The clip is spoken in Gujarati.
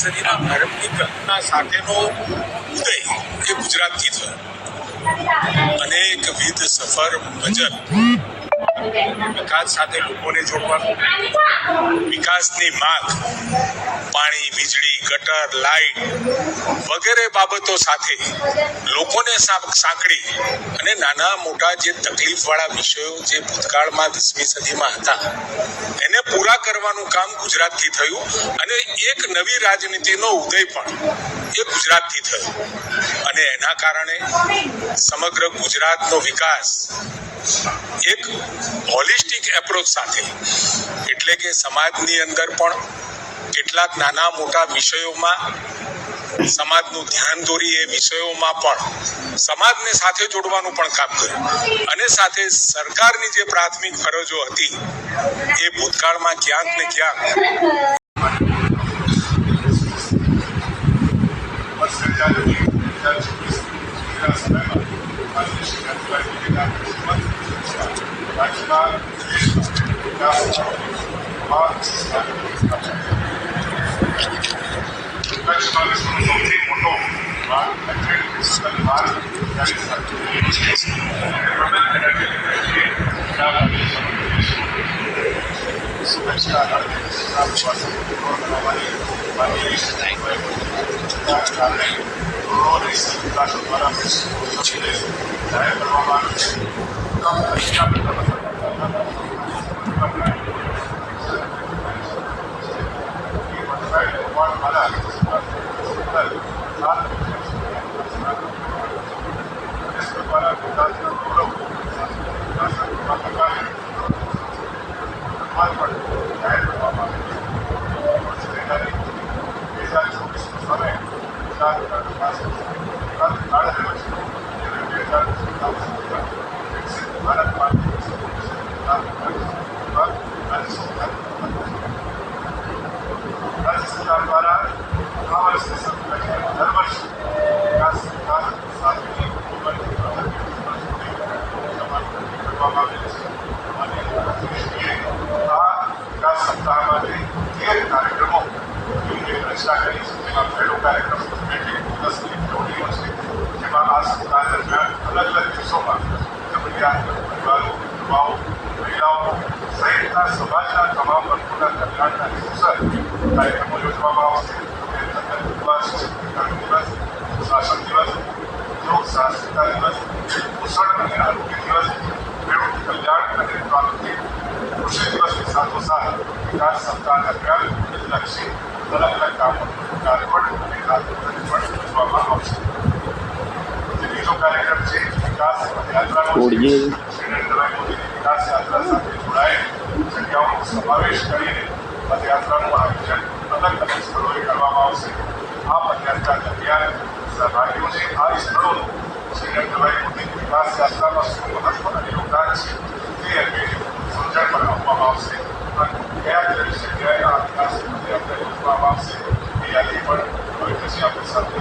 સદીના આરંભની કલ્પના સાથેનો ઉદય એ ગુજરાતથી થયો. અનેકવિધ સફર ભજન વિકાસ સાથે લોકોને જોડવાનું, વિકાસની માંગ, પાણી, વીજળી, ગટર, લાઇટ વગેરે બાબતો સાથે લોકોને સાંકળી અને નાના મોટા જે તકલીફવાળા વિષયો જે ભૂતકાળમાં 20મી સદીમાં હતા એને પૂરા કરવાનું કામ ગુજરાતથી થયું. અને એક નવી રાજનીતિનો ઉદય પણ એ ગુજરાતથી થયો. અને એના કારણે સમગ્ર ગુજરાતનો વિકાસ એક હોલિસ્ટિક એપ્રોચ સાથે, એટલે કે સમાજની અંદર પણ કેટલાક નાના મોટા વિષયોમાં સમાજનું ધ્યાન દોરી એ વિષયોમાં પણ સમાજને સાથે જોડવાનું પણ કામ કર્યું. અને સાથે સરકારની જે પ્રાથમિક ફરજો હતી એ ભૂતકાળમાં ક્યાંક ને ક્યાંક સૌથી મોટો રાજ્ય સરકાર દ્વારા આ વર્ષે દર વર્ષે વિકાસ સાથેની કરવામાં આવે છે. અને આ વિકાસ સપ્તાહમાંથી 13 કાર્યક્રમોની રચના કરી છે. જેમાં પહેલો કાર્યક્રમ 10 મિનિટનો છે, જેમાં આ સપ્તાહ દરમિયાન અલગ અલગ દિવસોમાં જરૂરિયાત પરિવારો, યુવાઓ, મહિલાઓ સહિતના સમાજના તમામ વર્ગોના કલ્યાણના હેતુસર કાર્યક્રમો યોજવામાં આવશે. દિવસ, શાસન દિવસ, યોગ સાહસિકતા દિવસ, પોષણ અને આરોગ્ય દિવસ, ખેડૂત કલ્યાણ અને પ્રાકૃતિક કૃષિ દિવસની સાથોસાથ વિકાસ સપ્તાહ દરમિયાન લક્ષી અલગ અલગ કામોનું કાર્યક્રમ અને કાર્યક્રમ પણ યોજવામાં આવશે. બીજો કાર્યક્રમ છે વિકાસ યાત્રાનો. શ્રી નરેન્દ્રભાઈ મોદીની વિકાસ યાત્રા સાથે જોડાયેલ જગ્યાઓનો સમાવેશ કરીને પદયાત્રાનું આયોજન અલગ અલગ સ્થળોએ કરવામાં આવશે. આ પદયાત્રા દરમિયાન સહભાગીઓને આ સ્થળોનું શ્રી નરેન્દ્રભાઈ મોદીની વિકાસ યાત્રામાં શું મહત્વ અને યોગદાન છે તે અંગે સમજણ પણ આપવામાં આવશે. અને કયા જગ્યાએ આ વિકાસ પદયાત્રા યોજવામાં આવશે એ યાદી પણ હવે પછી આપણે સાથે